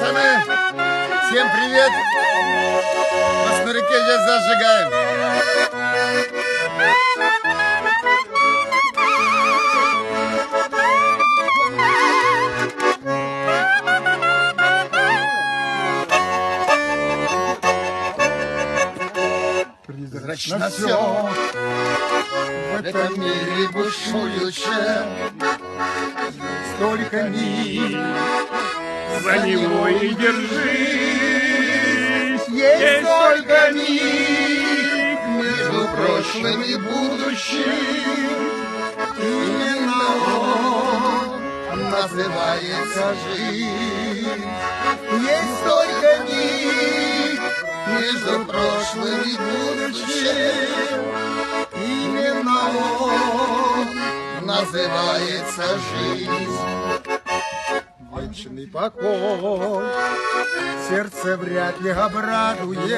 пацаны! Всем привет! На шнурке здесь зажигаем! Призрачно все в этом мире бушующее, столько миль за него и держись. есть только миг между прошлым и будущим. Именно он называется жизнь. Есть только миг между прошлым и будущим. Именно он называется жизнь. Вечный покой сердце вряд ли обрадует.